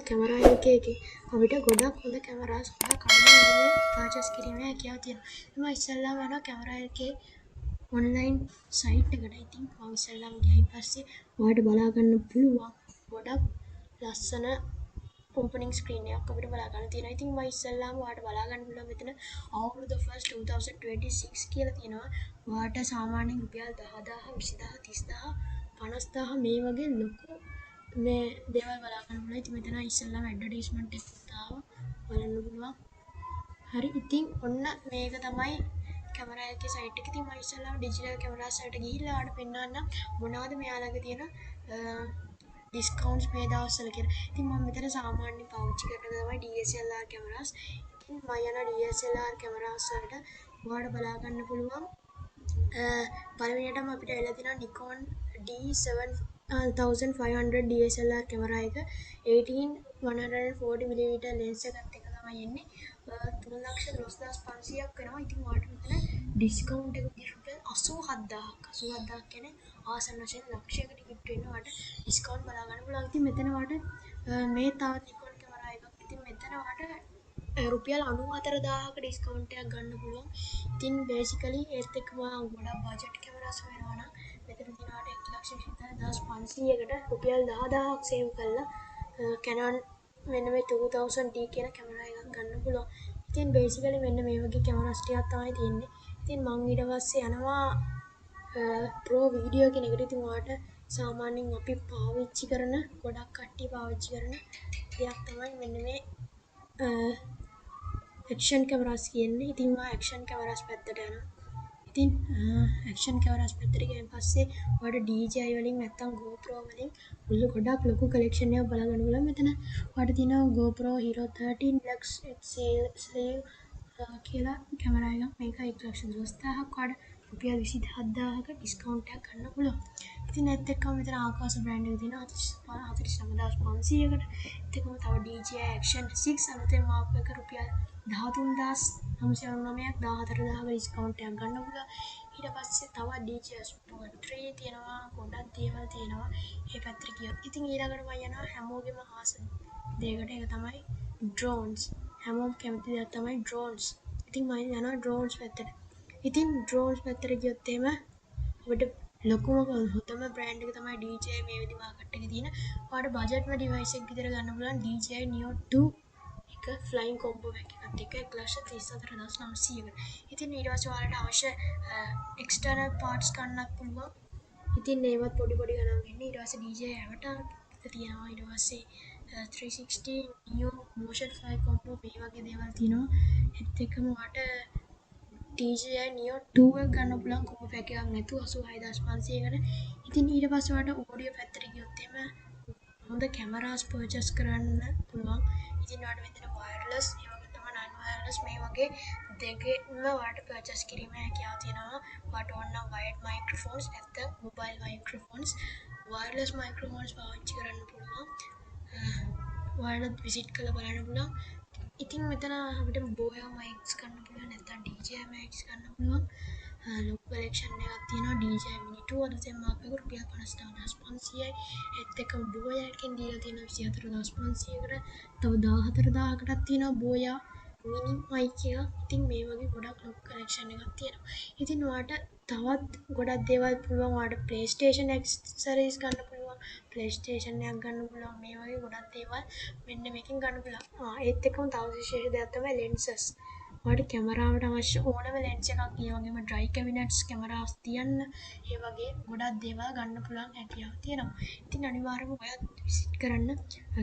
Camera එකේ අපිට ගොඩක් හොඳ කැමරාස් ගොඩක් අඩු මිලේ පර්චේස් කිරීමේ හැකියාව තියෙනවා. මම ඉස්සෙල්ලාම යනවා කැමරා එකේ ඔන්ලයින් සයිට් එකට. ඉතින් මම ඉස්සෙල්ලාම ගිහින් පස්සේ ඔයාලට බලා ගන්න පුළුවන් ගොඩක් ලස්සන ඕපනින් ස්ක්‍රීන් එකක් අපිට බලා ගන්න තියෙනවා. ඉතින් මම ඉස්සෙල්ලාම ඔයාලට බලා ගන්න පුළුවන් මෙතන අවුරුදු 2026 කියලා තියෙනවා. ඔයාලට සාමාන්‍යයෙන් රුපියල් 10000 20000 30000 50000 මේ වගේ ලොකු මේ දේවල් බලා ගන්න පුළුවන්. ඉතින් මෙතන ඉස්සෙල්ලාම ඇඩ්වර්ටයිස්මන්ට් එකක් ආවා. බලන්න පුළුවන්. හරි ඉතින් ඔන්න මේක තමයි කැමරා එකේ සයිට් එක. ඉතින් මම ඉස්සෙල්ලාම ඩිජිටල් කැමරාස් වලට ගිහිල්ලා ඔයාලට පෙන්නන්නම් මොනවද මෙයා ළඟ තියෙන ඩිස්කවුන්ට්ස් මේ දවස්වල කියලා. ඉතින් මම මෙතන සාමාන්‍යයෙන් පාවිච්චි කරන තමයි DSLR කැමරාස්. ඉතින් මම යන DSLR කැමරාස් වලට ඔයාලට බලා ගන්න පුළුවන් පළවෙනියටම අපිට එලා තියෙනවා Nikon D7500 DSLR කැමරා එක 18-140mm ලෙන්ස් එකත් එක තමයි එන්නේ 3,12,500ක් වෙනවා. ඉතින් ඔයාලට මෙතන ඩිස්කවුන්ට් එක රුපියල් 87000ක් කියන්නේ ආසන්න වශයෙන් ලක්ෂයකට කිට්ටු වෙන ඔයාලට ඩිස්කවුන්ට් බලා ගන්න පුළුවන්. ඉතින් මෙතන ඔයාලට මේ තවත් Nikon කැමරා එකක්. ඉතින් මෙතන ඔයාලට රුපියල් 94000ක ඩිස්කවුන්ට් එකක් ගන්න පුළුවන්. ඉතින් බේසිකලි ඒත් එක්කම ගොඩක් බජට් කැමරාස් වෙනවා නම් මෙතන දිනවට 1,24,500කට රුපියල් 10000ක් සේව් කරලා Canon මෙන්න මේ 2000D කියන කැමරා එකක් ගන්න පුළුවන්. ඉතින් බේසිකලි මෙන්න මේ වගේ කැමරාස් ටිකක් තමයි තියෙන්නේ. ඉතින් මම ඊට පස්සේ යනවා Pro Video කියන එකට. ඉතින් ඔයාලට සාමාන්‍යයෙන් අපි පාවිච්චි කරන ගොඩක් කට්ටිය පාවිච්චි කරන දෙයක් තමයි මෙන්න මේ ඇක්ෂන් කැමරාස් කියන්නේ. ඉතින් මම ඇක්ෂන් කැමරාස් පැත්තට යනවා. ඉතින් ඇක්ෂන් කැමරාස් පැත්තට ගියන් පස්සේ ඔයාලට DJI වලින් නැත්නම් GoPro වලින් ගොඩක් ලොකු කලෙක්ෂන් එකක් බලා ගන්න පුළුවන්. මෙතන ඔයාලට තියෙනවා GoPro Hero 13 Deluxe Sleeve කියලා කැමරා එකක්. මේක 1,12,000ක් ඔයාලට රුපියල් 27000ක ඩිස්කවුන්ට් එකක් ගන්න පුළුවන්. ඉතින් ඒත් එක්කම මෙතන ආකාශ බ්‍රෑන්ඩ් එක තියෙනවා 49500කට. ඒත් එක්කම තව DJI Action 6 අලුතෙන් මාප් එක රුපියල් 13,999ක් 14,000ක ඩිස්කවුන්ට් එකක් ගන්න පුළුවන්. ඊට පස්සේ තව DJI Sport 3 තියෙනවා. ගොඩක් දේවල් තියෙනවා. මේ පැත්තට ගියොත්. ඉතින් ඊළඟට මම යනවා හැමෝගෙම ආස දෙයකට. ඒක තමයි drones. හැමෝම කැමති දෙයක් තමයි drones. ඉතින් මම යනවා drones පැත්තට. ඉතින් drones පැත්තට ගියොත් එහෙම අපිට ලොකුම හොඳම බ්‍රෑන්ඩ් එක තමයි DJI මේ විදි මාකට් එකේ තියෙන. ඔයාලට බජට්ම ඩිවයිස් එකක් විතර ගන්න පුළුවන් DJI Neo 2 එක ෆ්ලයින් කොම්බෝ පැක් එකත් එක්ක 1,34,900කට. ඉතින් ඊට පස්සේ ඔයාලට අවශ්‍ය එක්ස්ටර්නල් පාර්ට්ස් ගන්නත් පුළුවන්. ඉතින් ඒවත් පොඩි පොඩි ගණන් ගන්න. ඊට පස්සේ DJI Avatar එක තියෙනවා. ඊට පස්සේ 360 Neo Motion 5 කොම්බෝ මේ වගේ දේවල් තියෙනවා. ඒත් එක්කම ඔයාලට DJI Neo 2 එක ගන්න පුළුවන් කොම්බෝ පැක් එකක් නැතුව 86,500කට. ඉතින් ඊට පස්සේ ඔයාලට ඔඩියෝ පැත්තට ගියොත් එහෙම හොඳ කැමරාස් පර්චේස් කරන්න පුළුවන්. ඉතින් ඔයාලට මෙතන වයර්ලස් ඒ වගේ තමයි non wireless මේ වගේ දෙකෙන්ම ඔයාලට පර්චේස් කිරීමේ හැකියාව තියෙනවා. ඔයාලට ඕන නම් wired microphones නැත්නම් mobile microphones wireless microphones පාවිච්චි කරන්න පුළුවන්. ඔයාලට විසිට් කරලා බලන්න පුළුවන්. ඉතින් මෙතන අපිට Boya mics ගන්න පුළුවන් නැත්නම් DJI mics ගන්න පුළුවන්. ලොකු කලෙක්ෂන් එකක් තියෙනවා DJI Mini 2 අලුතෙන් මාප් එක රුපියල් 59,500යි. ඒත් එක්කම Boya එකෙන් දීලා තියෙනවා 24,500කට. තව 14,000කටත් තියෙනවා Boya Mini mic එක. ඉතින් මේ වගේ ගොඩක් ලොකු කලෙක්ෂන් එකක් තියෙනවා. ඉතින් ඔයාලට තවත් ගොඩක් දේවල් පුළුවන්. ඔයාලට PlayStation accessories ගන්න පුළුවන්. PlayStation එකක් ගන්න පුළුවන්. මේ වගේ ගොඩක් දේවල් මෙන්න මේකෙන් ගන්න පුළුවන්. ඒත් එක්කම තව විශේෂ දෙයක් තමයි lenses. ඔයාලට කැමරාවට අවශ්‍ය ඕනම ලෙන්ස් එකක් ඒ වගේම dry cabinets කැමරාස් තියන්න ඒ වගේ ගොඩක් දේවල් ගන්න පුළුවන් හැකියාව තියෙනවා. ඉතින් අනිවාර්යයෙන්ම ඔයත් විසිට් කරන්න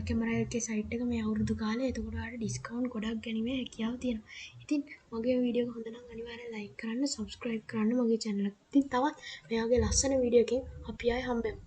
කැමරා එකේ සයිට් එක මේ අවුරුදු කාලේ. එතකොට ඔයාලට ඩිස්කවුන්ට් ගොඩක් ගැනීමේ හැකියාව තියෙනවා. ඉතින් මගේ වීඩියෝ එක හොඳ නම් අනිවාර්යෙන් ලයික් කරන්න, subscribe කරන්න මගේ channel එක. ඉතින් තවත් මේ වගේ ලස්සන වීඩියෝ එකකින් අපි ආයෙ හම්බෙමු.